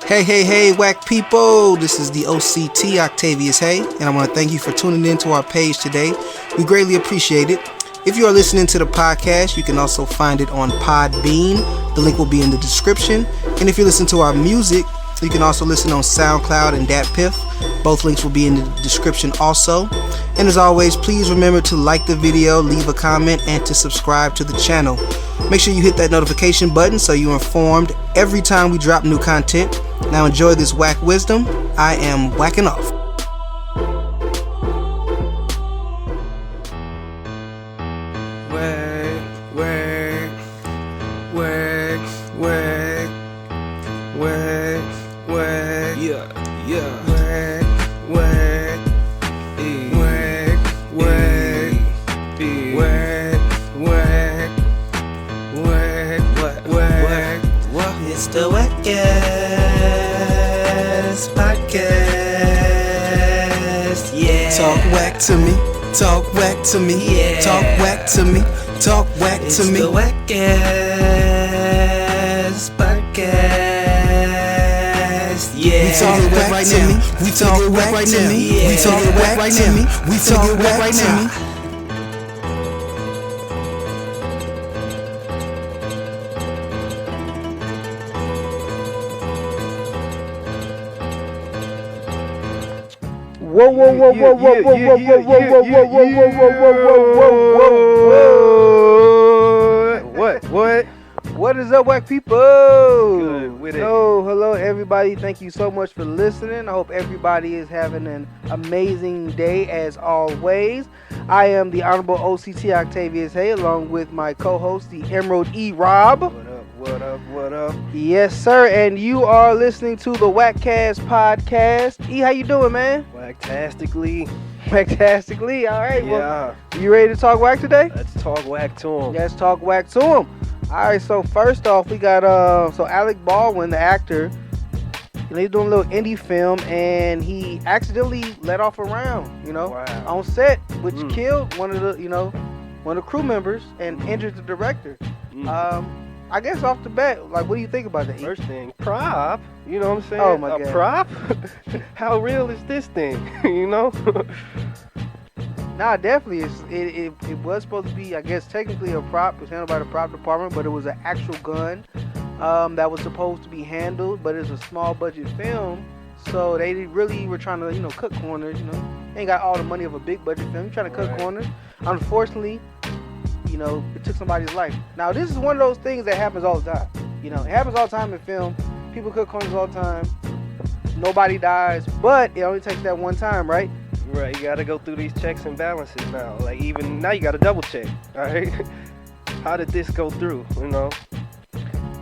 Hey, whack people. This is the OCT, Octavius Haye, and I want to thank you for tuning in to our page today. We greatly appreciate it. If you are listening to the podcast, you can also find it on Podbean. The link will be in the description. And if you listen to our music, you can also listen on SoundCloud and DatPiff. Both links will be in the description also. And as always, please remember to like the video, leave a comment, and to subscribe to the channel. Make sure you hit that notification button so you're informed every time we drop new content. Now enjoy this whack wisdom. I am whacking off. It's the WACCast podcast, yeah. Talk whack to me, talk whack to me, yeah. Talk whack to me, talk whack It's to me. the WACCast podcast, yeah. We talk whack right now, we talk whack right to me, we talk whack right to me, we talk whack right to me. Whoa! What is up, whack people? Good with it. Hello, everybody. Thank you so much for listening. I hope everybody is having an amazing day as always. I am the Honorable OCT Octavius Haye, along with my co-host, the Emerald E. Rob. What up? Yes, sir. And you are listening to the WACCast podcast. E, how you doing, man? Whacktastically. Fantastically. All right. Yeah. Well, you ready to talk whack today? Let's talk whack to him. Let's talk whack to him. All right. So first off, we got Alec Baldwin, the actor. He's doing a little indie film, and he accidentally let off a round, on set, which killed one of the crew members and injured the director. I guess off the bat, like, what do you think about that? First thing, prop. You know what I'm saying? Oh my God. A prop? How real is this thing? Nah, definitely. It was supposed to be, I guess, technically a prop. It was handled by the prop department, but it was an actual gun that was supposed to be handled. But it's a small budget film, so they really were trying to, cut corners. They ain't got all the money of a big budget film. You're trying to cut corners. Unfortunately, it took somebody's life. Now, this is one of those things that happens all the time. It happens all the time in film. People cut corners all the time. Nobody dies, but it only takes that one time, right? Right, you gotta go through these checks and balances now. Like, even now you gotta double check, all right? How did this go through,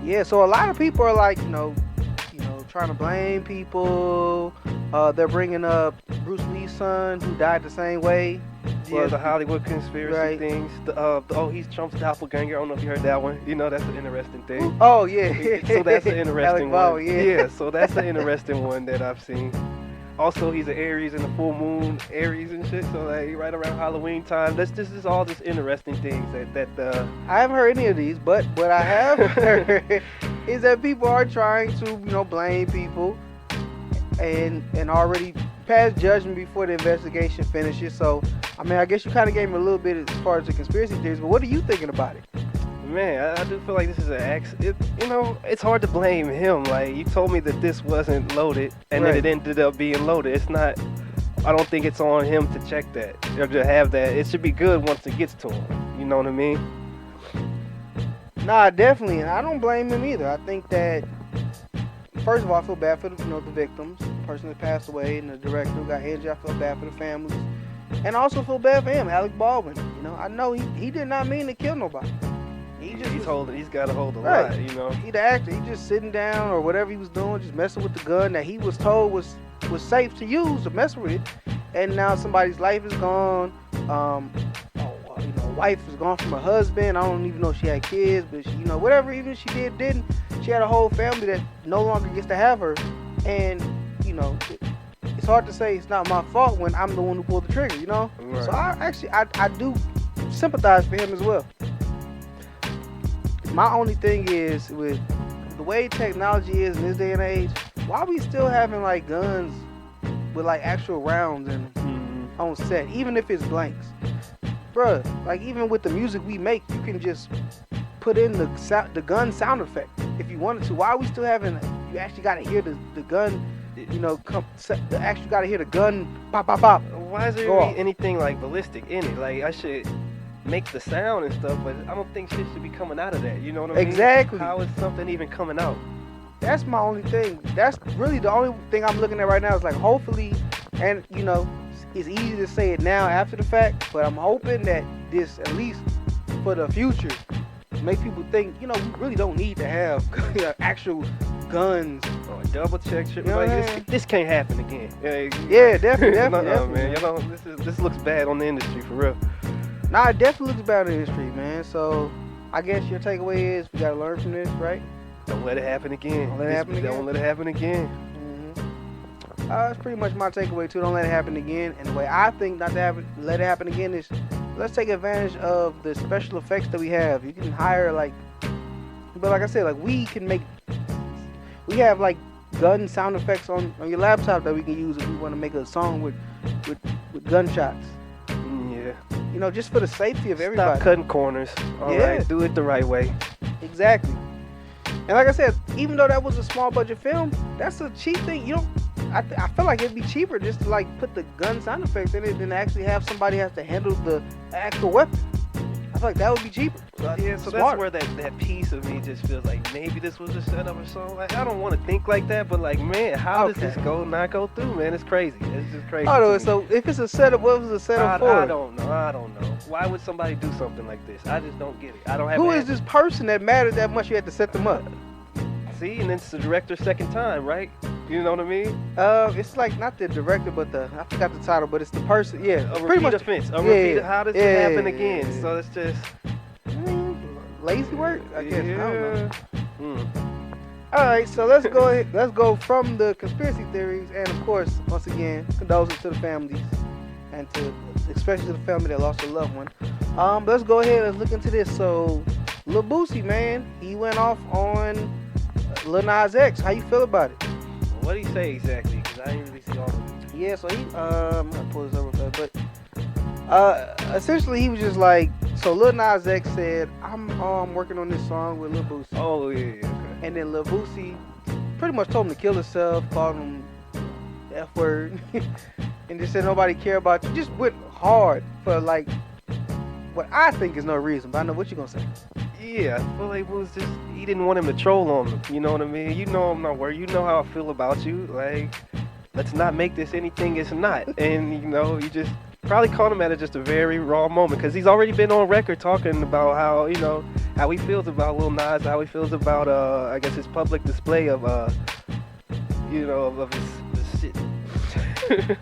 Yeah, so a lot of people are like, trying to blame people. They're bringing up Bruce Lee's son, who died the same way. Yeah, the Hollywood conspiracy things. He's Trump's doppelganger. I don't know if you heard that one. That's an interesting thing. Oh, yeah. So that's an interesting Alec one. Baldwin, Yeah, so that's an interesting one that I've seen. Also, he's an Aries in the full moon, Aries and shit. So like right around Halloween time, this is all just interesting things that I haven't heard any of these, but what I have heard is that people are trying to blame people and already pass judgment before the investigation finishes. So I guess you kind of gave me a little bit as far as the conspiracy theories, but what are you thinking about it? Man, I do feel like this is an accident. It's hard to blame him. Like, you told me that this wasn't loaded, and then it ended up being loaded. It's not. I don't think it's on him to check that or to have that. It should be good once it gets to him. You know what I mean? Nah, definitely, and I don't blame him either. I think that first of all, I feel bad for the victims, the person that passed away, and the director who got injured. I feel bad for the families, and I also feel bad for him, Alec Baldwin. I know he did not mean to kill nobody. He's got to hold a lot, He the actor, he just sitting down or whatever he was doing, just messing with the gun that he was told was safe to use to mess with it, and now somebody's life is gone. Wife is gone from her husband. I don't even know if she had kids, but she, whatever even she didn't. She had a whole family that no longer gets to have her, and it's hard to say it's not my fault when I'm the one who pulled the trigger. Right. So I do sympathize for him as well. My only thing is, with the way technology is in this day and age, why we still having like guns with like actual rounds and on set, even if it's blanks, bruh? Like even with the music we make, you can just put in the gun sound effect if you wanted to. Why are we still having? You actually got to hear the gun. You know, actually got to hear the gun pop pop pop. Why is there anything like ballistic in it? Like I should make the sound and stuff, but I don't think shit should be coming out of that. You know what I mean? Exactly. How is something even coming out? That's my only thing. That's really the only thing I'm looking at right now. Is like hopefully, and you know, it's easy to say it now after the fact, but I'm hoping that this, at least for the future, make people think, you know, we really don't need to have actual guns. Or double check shit. You know like this can't happen again. Yeah, definitely. Man. You know, this looks bad on the industry for real. Nah, it definitely looks bad on the industry, man. So I guess your takeaway is we gotta learn from this, right? Don't let it happen again. Don't let it happen again. Don't let it happen again. That's pretty much my takeaway too. Don't let it happen again. And the way I think not to let it happen again is, let's take advantage of the special effects that we have. You can hire but like I said, like we have like gun sound effects on your laptop that we can use if we want to make a song with gunshots. Yeah. You know, just for the safety of everybody. Stop cutting corners. All right, do it the right way. Exactly. And like I said, even though that was a small budget film, that's a cheap thing. You don't. I feel like it'd be cheaper just to like put the gun sound effects in it than actually have somebody have to handle the actual weapon. I feel like that would be cheaper. So that's where that piece of me just feels like maybe this was a setup or something. Like I don't want to think like that, but like man, how does this not go through, man? It's crazy. It's just crazy. Oh, so if it's a setup, what was the setup for? I don't know. Why would somebody do something like this? I just don't get it. I don't have. Who is this person that mattered that much you had to set them up? See, and it's the director's second time, right? You know what I mean? It's like not the director, but I forgot the title, but it's the person. Yeah, a repeat offense. How does it happen again? Yeah. So it's just lazy work, I guess. I don't know. All right, so let's go ahead. Let's go from the conspiracy theories, and of course, once again, condolences to the families, and especially to the family that lost a loved one. Let's go ahead. Let's look into this. So, Lil Boosie, man, he went off on Lil Nas X. How you feel about it? What did he say exactly? Because I didn't really see all of it. Yeah, so he, I'm gonna pull this over, but essentially he was just like, so Lil Nas X said, I'm working on this song with Lil Boosie. Oh yeah, okay. And then Lil Boosie pretty much told him to kill himself, called him the F word, and just said nobody care about you. Just went hard for like what I think is no reason, but I know what you gonna say. Yeah, I feel like it was just, he didn't want him to troll on him, you know what I mean? You know I'm not worried, you know how I feel about you, like, let's not make this anything it's not. And, you know, you just probably caught him at just a very raw moment, because he's already been on record talking about how, you know, how he feels about Lil Nas, how he feels about, I guess, his public display of, you know, of his shit.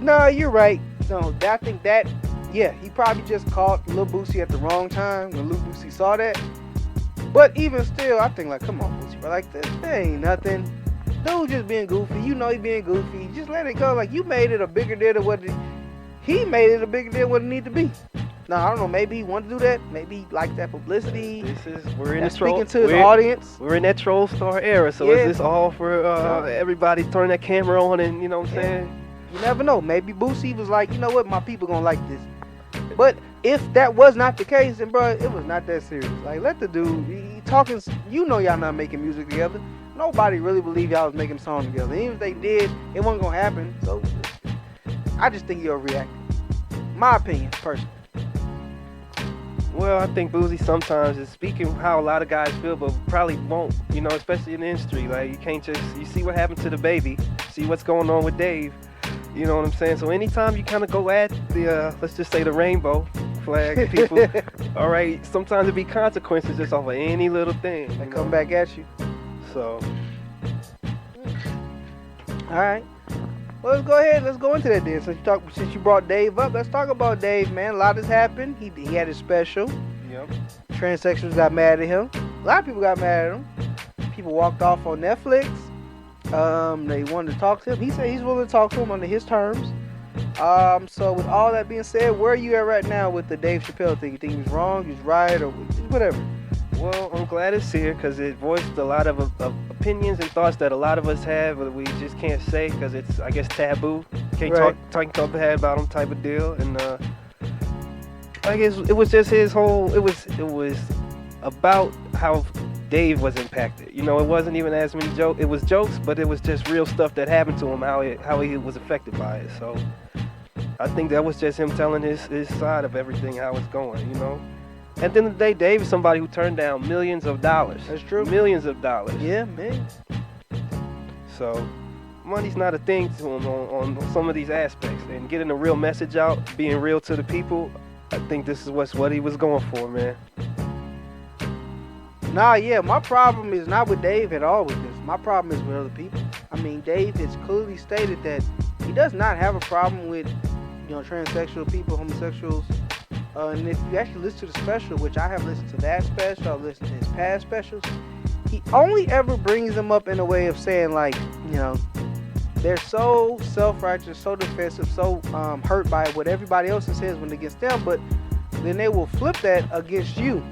No, you're right. No, I think that, yeah, he probably just caught Lil Boosie at the wrong time when Lil Boosie saw that. But even still, I think like, come on, Boosie, bro, like that ain't nothing. Dude just being goofy. You know he being goofy. Just let it go. Like you made it a bigger deal than what he made it a bigger deal than what it need to be. Now I don't know. Maybe he wanted to do that. Maybe he liked that publicity. We're in the troll. Speaking to his audience. We're in that troll star era. So is this all for everybody turning that camera on and you know what I'm saying? You never know. Maybe Boosie was like, you know what, my people gonna like this. But if that was not the case, then bro, it was not that serious. Like, let the dude, he talking, you know y'all not making music together. Nobody really believed y'all was making songs together. Even if they did, it wasn't gonna happen. So, I just think you're overreacting. My opinion, personally. Well, I think Boosie sometimes is speaking how a lot of guys feel, but probably won't, you know, especially in the industry. Like, you can't just, you see what happened to the baby, see what's going on with Dave. You know what I'm saying? So anytime you kind of go at the, let's just say the rainbow flag, people, all right, sometimes it be consequences just off of any little thing. They come back at you. So. All right. Well, let's go ahead. Let's go into that then. Since you brought Dave up, let's talk about Dave, man. A lot has happened. He had his special. Yep. Transsexuals got mad at him. A lot of people got mad at him. People walked off on Netflix. They wanted to talk to him. He said he's willing to talk to him under his terms. So with all that being said, where are you at right now with the Dave Chappelle thing? You think he was wrong, he was right, or whatever? Well, I'm glad it's here because it voiced a lot of opinions and thoughts that a lot of us have, but we just can't say because it's, I guess, taboo. Can't talk bad about him type of deal. And I guess it was just his whole. It was about how Dave was impacted. You know, it wasn't even as many jokes. It was jokes, but it was just real stuff that happened to him, how he was affected by it. So I think that was just him telling his side of everything, how it's going. You know. At the end of the day, Dave is somebody who turned down millions of dollars. That's true. Millions of dollars. Yeah, man. So, money's not a thing to him on some of these aspects. And getting a real message out, being real to the people, I think this is what he was going for, man. Nah, yeah, my problem is not with Dave at all with this. My problem is with other people. I mean, Dave has clearly stated that he does not have a problem with, transsexual people, homosexuals. And if you actually listen to the special, which I have listened to that special, I've listened to his past specials, he only ever brings them up in a way of saying, like, they're so self-righteous, so defensive, so hurt by what everybody else says when against them, but then they will flip that against you.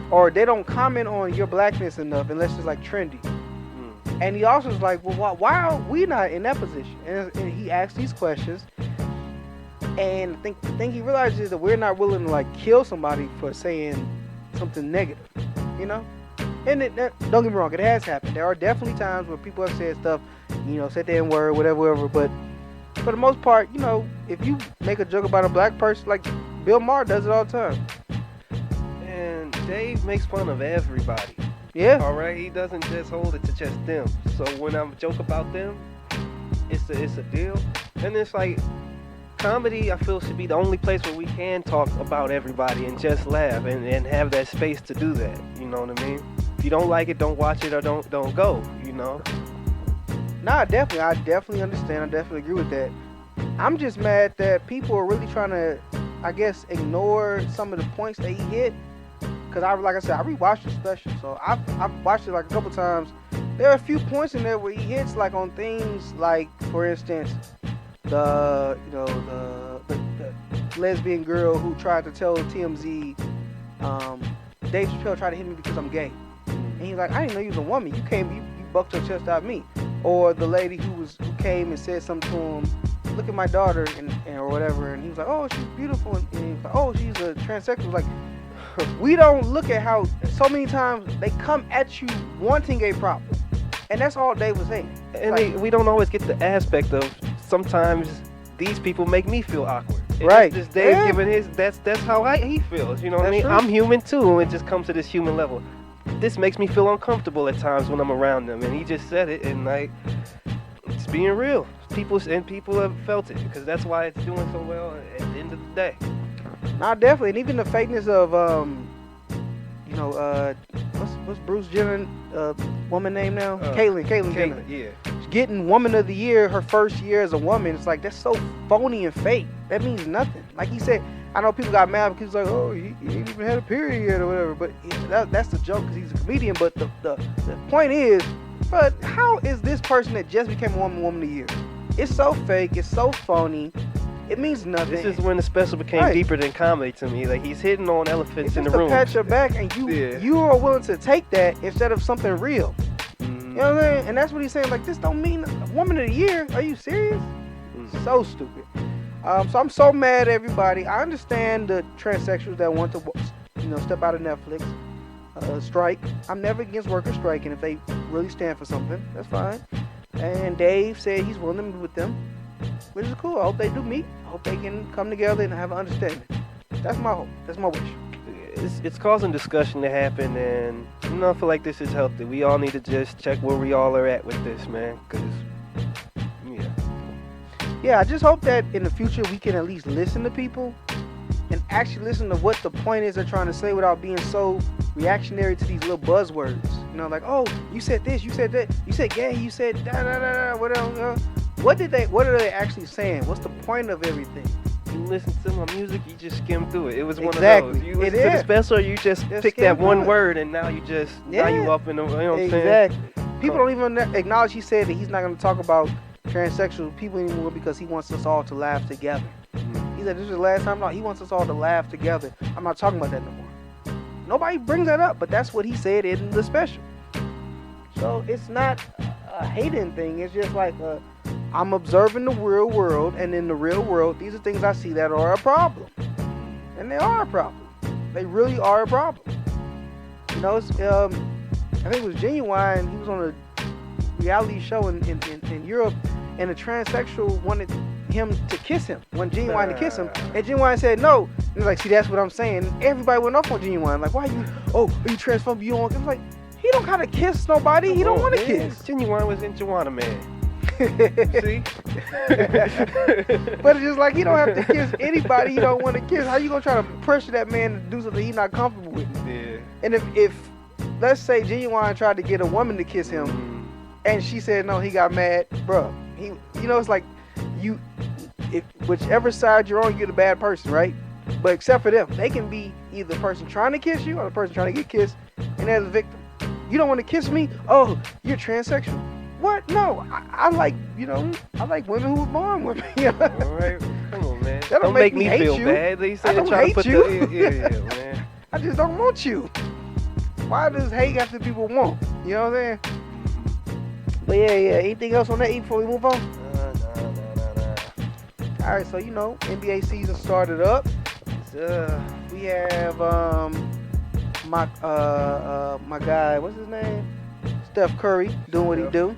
Or they don't comment on your blackness enough unless it's, like, trendy. And he also is like, well, why are we not in that position? And he asks these questions. And the thing he realizes is that we're not willing to, like, kill somebody for saying something negative, And don't get me wrong, it has happened. There are definitely times where people have said stuff, said the N-word, whatever. But for the most part, if you make a joke about a black person, like Bill Maher does it all the time. And Dave makes fun of everybody. Yeah. All right, he doesn't just hold it to just them. So when I joke about them, it's a deal. And it's like, comedy, I feel, should be the only place where we can talk about everybody and just laugh and have that space to do that. You know what I mean? If you don't like it, don't watch it or don't go. Nah, I definitely understand. I definitely agree with that. I'm just mad that people are really trying to, I guess, ignore some of the points that he hit. Cause like I said, I rewatched the special, so I've watched it like a couple times. There are a few points in there where he hits like on things like, for instance, the lesbian girl who tried to tell TMZ, Dave Chappelle tried to hit me because I'm gay. And he's like, I didn't know you was a woman. You bucked your chest out at me. Or the lady who came and said something to him, look at my daughter and or whatever. And he was like, oh, she's beautiful. And he was like, oh, she's a transsexual. Like, we don't look at how so many times they come at you wanting a problem. And that's all Dave was saying. And we don't always get the aspect of, sometimes these people make me feel awkward. Right. Just Dave giving his, that's how he feels. You know what I mean? True. I'm human too, and it just comes to this human level. This makes me feel uncomfortable at times when I'm around them, and he just said it, and like, it's being real. People have felt it, because that's why it's doing so well at the end of the day. Nah, definitely, and even the fakeness of what's Bruce Jenner woman name now? Caitlyn Jenner. Yeah. Getting Woman of the Year her first year as a woman. It's like, that's so phony and fake. That means nothing. Like he said, I know people got mad because he's like, oh, he ain't even had a period yet or whatever. But that's the joke because he's a comedian. But the point is, but how is this person that just became a woman of the year? It's so fake. It's so phony. It means nothing. This is when the special became deeper than comedy to me. Like, he's hitting on elephants in the room. It's just to pat your back, and you are willing to take that instead of something real. You know what I'm saying? And that's what he's saying. Like, this don't mean Woman of the Year. Are you serious? So stupid. So I'm so mad at everybody. I understand the transsexuals that want to, step out of Netflix, strike. I'm never against workers striking if they really stand for something. That's fine. And Dave said he's willing to meet with them, which is cool. I hope they do meet. I hope they can come together and have an understanding. That's my hope. That's my wish. It's causing discussion to happen, and I feel like this is healthy. We all need to just check where we all are at with this, man, because, Yeah, I just hope that in the future we can at least listen to people and actually listen to what the point is they're trying to say without being so reactionary to these little buzzwords. Like, oh, you said this, you said that, you said gay, you said da-da-da-da, whatever. What are they actually saying? What's the point of everything? You listen to my music, you just skim through it. It was one of those. You listen to the special, you just pick that one word, and now you now you up in the, what I'm saying? Exactly. People don't even acknowledge he said that he's not going to talk about transsexual people anymore because he wants us all to laugh together. He said this is the last time. No, he wants us all to laugh together. I'm not talking about that no more. Nobody brings that up, but that's what he said in the special. So it's not a hating thing. It's just like I'm observing the real world, and in the real world, these are things I see that are a problem, and they are a problem. They really are a problem. You know, it's, I think it was Genuine. He was on a reality show in Europe, and a transsexual wanted him to kiss him, Genuine to kiss him, and Genuine said no. And he's like, see, that's what I'm saying. Everybody went off on Genuine. Like, why are you transphobic? You don't. I'm like, he don't gotta kiss nobody. He don't want to kiss. Genuine was in Joanna Man. See? But it's just like, you don't have to kiss anybody you don't want to kiss. How you gonna try to pressure that man to do something he's not comfortable with? Yeah. And if let's say Genuine tried to get a woman to kiss him, and she said no, he got mad, bro. It's like whichever side you're on, you're the bad person, right? But except for them, they can be either the person trying to kiss you or the person trying to get kissed, and they're the victim. You don't want to kiss me? Oh, you're transsexual. What? No, I like women who were born women. All right, come on, man. That don't make me feel you. bad. They say I don't try hate to put you. yeah, man. I just don't want you. Why does hate after people want? You know what I'm saying? But yeah. Anything else on that before we move on? No. All right, so NBA season started up. We have my guy, what's his name? Steph Curry doing what he do,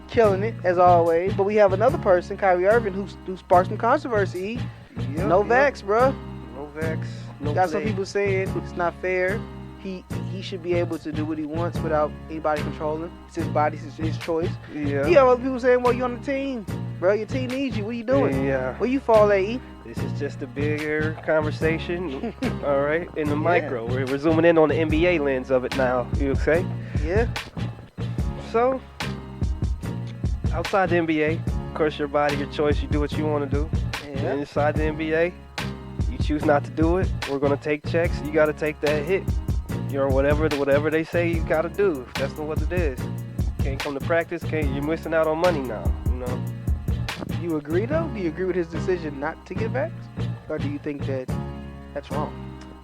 killing it as always. But we have another person, Kyrie Irving, who sparked some controversy. No vax, bro. No vax. No Got play. some people saying it's not fair. He should be able to do what he wants without anybody controlling. It's his body, it's his choice. Yeah. You have other people saying, well, you're on the team, bro. Your team needs you. What are you doing? Yeah. Where you fall, AE? This is just a bigger conversation, all right, in the micro. We're zooming in on the NBA lens of it now, you say? Yeah. So, outside the NBA, of course, your body, your choice, you do what you want to do. Yeah. Inside the NBA, you choose not to do it. We're going to take checks. You got to take that hit. Whatever they say you got to do. That's not what it is. You can't come to practice. You're missing out on money now, You agree, though? Do you agree with his decision not to get vaxxed? Or do you think that that's wrong?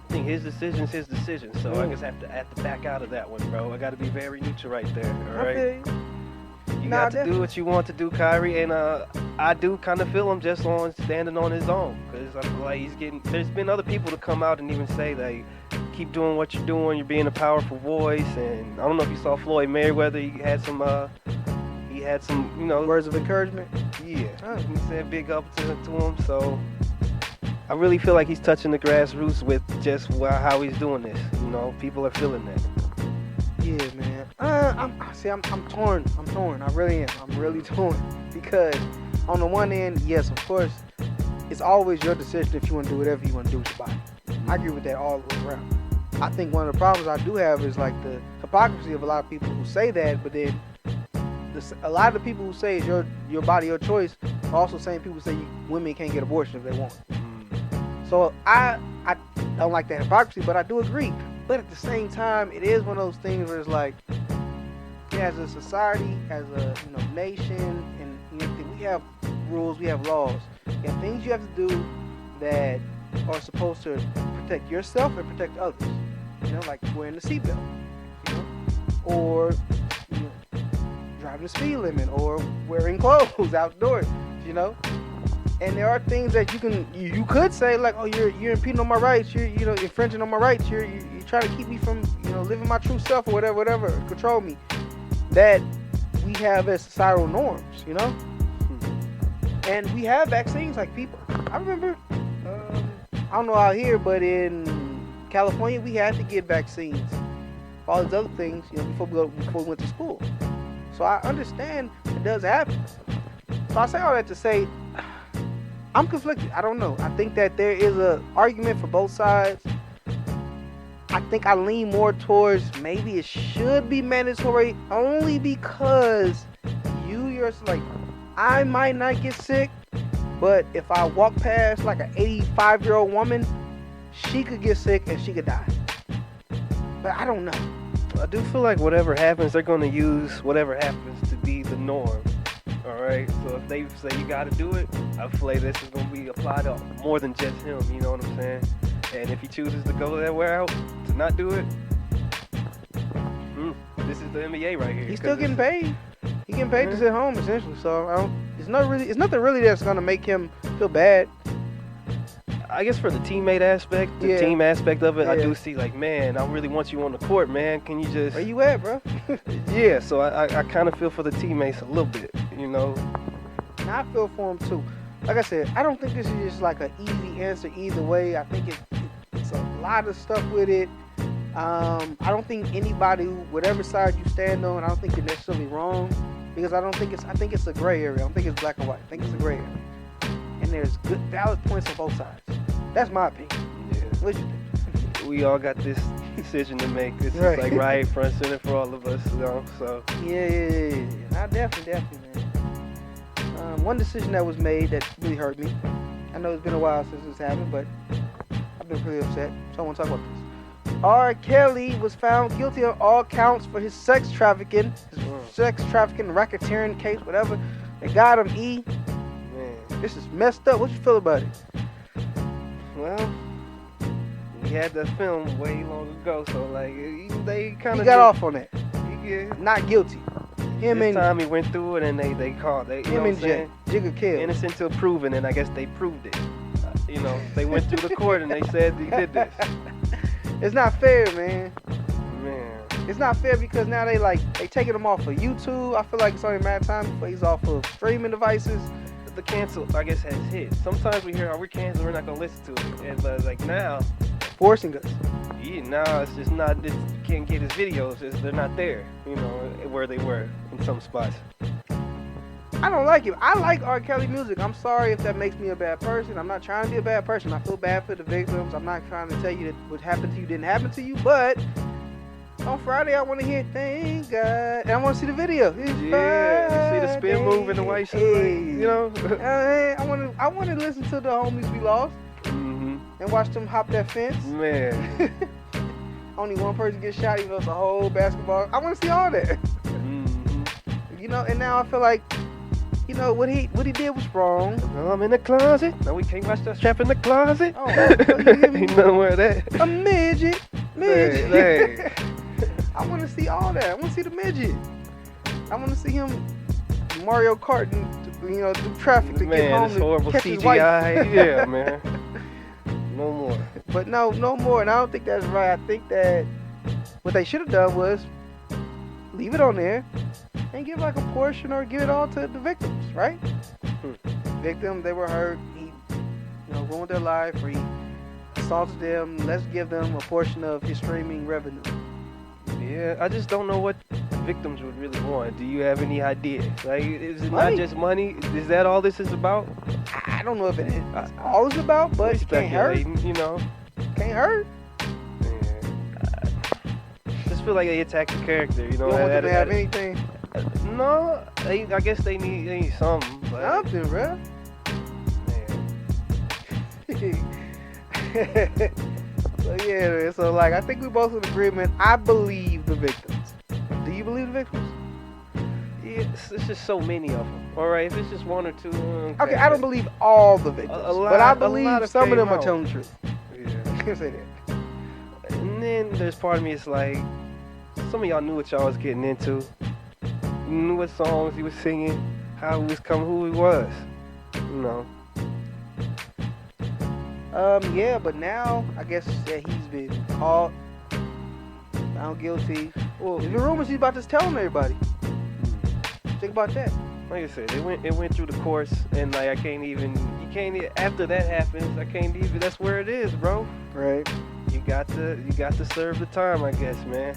I think his decision's his decision, so I just have to back out of that one, bro. I got to be very neutral right there, all right? Okay. You got to do what you want to do, Kyrie, and I do kind of feel him just on standing on his own, because I feel like there's been other people to come out and even say that keep doing what you're doing, you're being a powerful voice, and I don't know if you saw Floyd Mayweather, he had some words of encouragement. Yeah, he said big up to him, so I really feel like he's touching the grassroots with just how he's doing this. People are feeling that. Yeah, man. I'm torn. I really am. I'm really torn because on the one end, yes, of course, it's always your decision if you want to do whatever you want to do with your body. I agree with that all the way around. I think one of the problems I do have is like the hypocrisy of a lot of people who say that, but then a lot of the people who say it's your body, your choice, are also same people who say women can't get abortion if they want. So I don't like that hypocrisy, but I do agree. But at the same time, it is one of those things where it's like, as a society, as a nation, and we have rules, we have laws, we have things you have to do that are supposed to protect yourself and protect others. Like wearing the seatbelt, or driving the speed limit, or wearing clothes outdoors, And there are things that you could say like, oh, you're impeding on my rights, you're infringing on my rights, you're trying to keep me from living my true self or whatever, control me. That we have as societal norms, And we have vaccines like people. I remember, I don't know out here, but in California we had to get vaccines. All these other things, before we went to school. So I understand it does happen. So I say all that to say, I'm conflicted. I don't know. I think that there is an argument for both sides. I think I lean more towards maybe it should be mandatory only because you're like, I might not get sick, but if I walk past like an 85-year-old woman, she could get sick and she could die. But I don't know. I do feel like whatever happens, they're going to use whatever happens to be the norm. All right, so if they say you got to do it, I feel like this is going to be applied to more than just him, you know what I'm saying? And if he chooses to go that route, to not do it? This is the NBA right here. He's still getting paid. He getting paid to sit home essentially. So it's nothing really that's gonna make him feel bad. I guess for the teammate aspect, the team aspect of it, I do see like, man, I really want you on the court, man. Can you just... Where you at, bro? Yeah, so I kind of feel for the teammates a little bit, you know. And I feel for him too. Like I said, I don't think this is just like an easy answer either way. I think it's a lot of stuff with it. I don't think anybody, whatever side you stand on, I don't think you're necessarily wrong, because I think it's a gray area. I don't think it's black and white. I think it's a gray area. And there's good, valid points on both sides. That's my opinion. Yeah. What you think? We all got this decision to make. This is like right front center for all of us, you know. So yeah. I definitely, man. One decision that was made that really hurt me. I know it's been a while since this happened, but I've been pretty upset. So I want to talk about this. R. Kelly was found guilty on all counts for his sex trafficking, racketeering case, whatever. They got him. Man, this is messed up. What you feel about it? Well, we had the film way long ago, so like they kind of got off on that. Yeah. Not guilty. This time he went through it and they called. You know what I'm saying? Jigga killed. Innocent till proven, and I guess they proved it. You know, they went through the court and they said he did this. It's not fair, man. Man. It's not fair because now they taking him off of YouTube. I feel like it's only a matter of time before he's off of streaming devices. The cancel, I guess, has hit. Sometimes we hear, we're canceled, we're not going to listen to it. And but like now, forcing us. Yeah, now it's just not, you can't get his videos. They're not there, you know, where they were in some spots. I don't like him. I like R. Kelly music. I'm sorry if that makes me a bad person. I'm not trying to be a bad person. I feel bad for the victims. I'm not trying to tell you that what happened to you didn't happen to you. But on Friday, I want to hear "Thank God," and I want to see the video. You see the spin move and the white shit, you know. I want to listen to the homies we lost and watch them hop that fence. Man, only one person gets shot, even though it's a whole basketball. I want to see all that. You know, and now I feel like, you know, what he did was wrong. I'm in the closet. No, we can't watch that strap in the closet. Oh, ain't nowhere that. A midget. Hey. I want to see all that. I want to see the midget. I want to see him Mario Kart and, you know, do traffic to get home. Man, horrible catch CGI. His wife. Yeah, man. No more. But no more. And I don't think that's right. I think that what they should have done was leave it on there and give like a portion or give it all to the victims, right? Victims, they were hurt. He, you know, ruined their life, or he assaulted them. Let's give them a portion of his streaming revenue. Yeah, I just don't know what the victims would really want. Do you have any idea? Like, is it money. Not just money? Is that all this is about? I don't know if it is all it's about, but it can't hurt. You know, can't hurt. Just feel like they attacked the character. You know, you don't want them to have anything. No, I guess they need something. But something, bro. Man. So yeah, so like I think we both in agreement. I believe the victims. Do you believe the victims? Yeah, it's just so many of them. All right, if it's just one or two. Okay, I don't believe all the victims, but I believe some of them are telling the truth. Yeah, I can say that. And then there's part of me, it's like some of y'all knew what y'all was getting into. You knew what songs he was singing, how he was coming, who he was. You know. Yeah, but now I guess that he's been caught, found guilty. Well, there's rumors he's about to tell everybody. Think about that. Like I said, it went through the courts, and like after that happens, I can't even. That's where it is, bro. Right. You got to serve the time, I guess, man.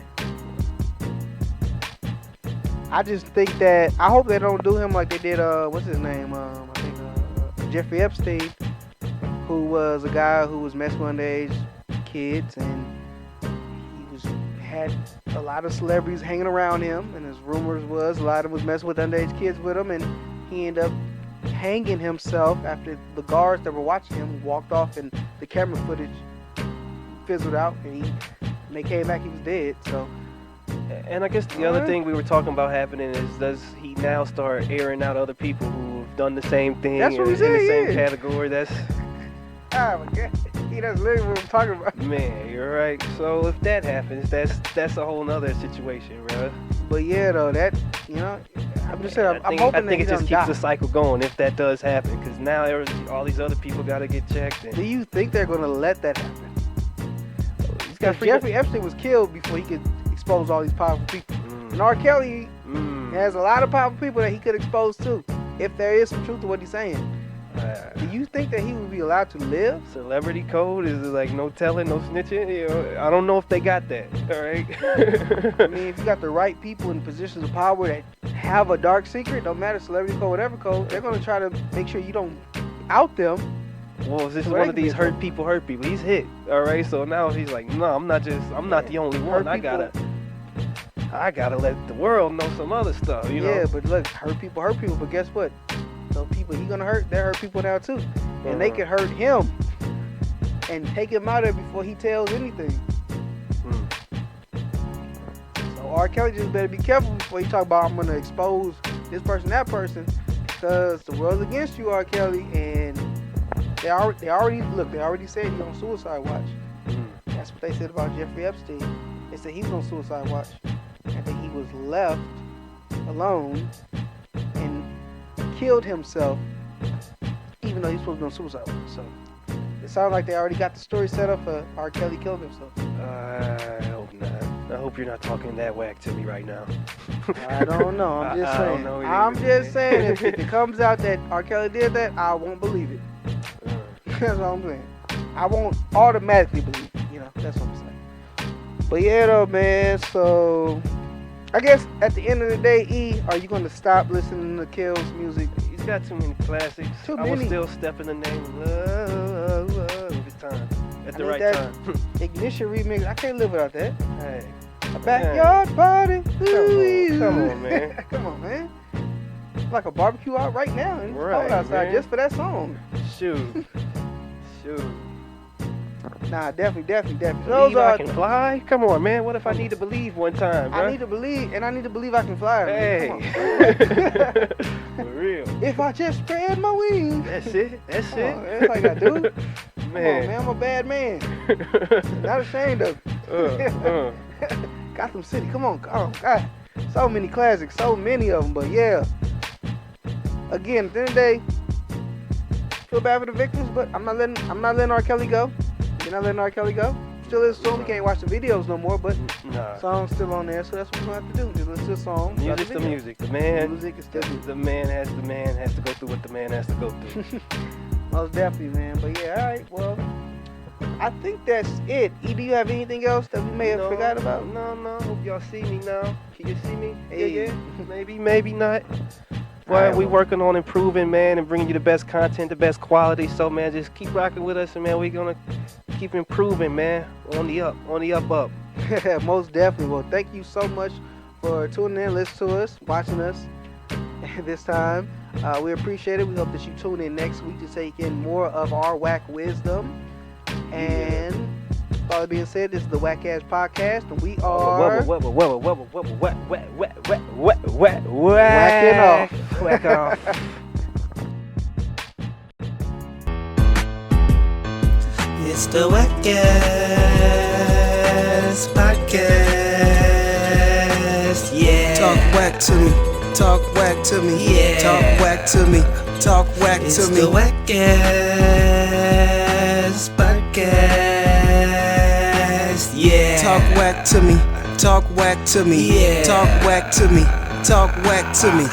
I just think that I hope they don't do him like they did. What's his name? I think Jeffrey Epstein, who was a guy who was messing with underage kids, and he had a lot of celebrities hanging around him, and his rumors was a lot of them was messing with underage kids with him, and he ended up hanging himself after the guards that were watching him walked off, and the camera footage fizzled out, and when they came back, he was dead. So. And I guess the other thing we were talking about happening is, does he now start airing out other people who've done the same thing? That's what we in said, the same category? That's. Oh my God. That's literally what I'm talking about. Man, you're right. So if that happens, that's a whole nother situation, bro. But yeah, though, that, I'm just saying, I'm hoping I that think he it just doesn't keeps die. the cycle going if that does happen, because now all these other people got to get checked. Do And you think they're going to let that happen? he's got Because Jeffrey Epstein was killed before he could expose all these powerful people. And R. Kelly has a lot of powerful people that he could expose too, if there is some truth to what he's saying. Do you think that he would be allowed to live? Celebrity code is like no telling, no snitching. I don't know if they got that. All right. I mean, if you got the right people in positions of power that have a dark secret, don't matter, celebrity code, whatever code, they're going to try to make sure you don't out them. Well, this is So one they of can these get hurt people. He's hit. All right. So now he's like, no, I'm not the only one. I gotta let the world know some other stuff. You know. Yeah, but look, hurt people. But guess what? Those people he gonna hurt, they hurt people now too, and they could hurt him and take him out of there before he tells anything. So R. Kelly just better be careful before he talk about I'm gonna expose this person, that person, because the world's against you, R. Kelly, and they already said he's on suicide watch. That's what they said about Jeffrey Epstein. They said he was on suicide watch, and that he was left alone and killed himself, even though he's supposed to be on suicide watch. So it sounds like they already got the story set up for R. Kelly killing himself. I hope not. I hope you're not talking that whack to me right now. I don't know. I'm just I saying. don't know either, I'm just man. saying. If it comes out that R. Kelly did that, I won't believe it. That's what I'm saying. I won't automatically believe it. That's what I'm saying. But yeah, though, man. So I guess at the end of the day, E, are you going to stop listening to Kill's music? He's got too many classics. Too I will many. still step in the name of love every time. At the right time. Ignition remix. I can't live without that. Hey. A backyard party. Come on, man. Come on, man. Like a barbecue out right now. And it's Right, cold outside man. just for that song. Shoot. Nah, definitely. Believe I can fly? Come on, man. What if I need to believe one time, bro? I need to believe, and I need to believe I can fly. Hey. Man. Come on. For real. If I just spread my wings. That's it. Come on, that's all I gotta do. Man. Come on, man. I'm a bad man. Not ashamed of it. Gotham City. Come on. Oh, God. So many classics. So many of them. But yeah. Again, at the end of the day, feel bad for the victims, but I'm not letting R. Kelly go. You're not letting R. Kelly go. Still is a song. We can't watch the videos no more, but nah. song's still on there, so that's what we're gonna have to do. Just listen to the song. Music's the music. The man. Music is still music. The man has to go through what the man has to go through. Most definitely, man. But yeah, all right. Well, I think that's it. E, do you have anything else that we may have forgot about? No. Hope y'all see me now. Can you see me? Hey. Yeah. Maybe not. Well, we working on improving, man, and bringing you the best content, the best quality. So, man, just keep rocking with us, and man, we're gonna keep improving, man. On the up. Most definitely. Well, thank you so much for tuning in, listening to us, watching us this time. We appreciate it. We hope that you tune in next week to take in more of our whack wisdom. And with all that being said, this is the WACCast podcast, and we are whacking off. Whack off. It's the WACCast podcast. Yeah. Talk whack to me. Talk whack to me. Yeah. Talk whack to me. Talk whack It's to the me. WACCast podcast. Yeah. Talk whack to me. Talk whack to me. Yeah. Talk whack to me. Talk whack to me.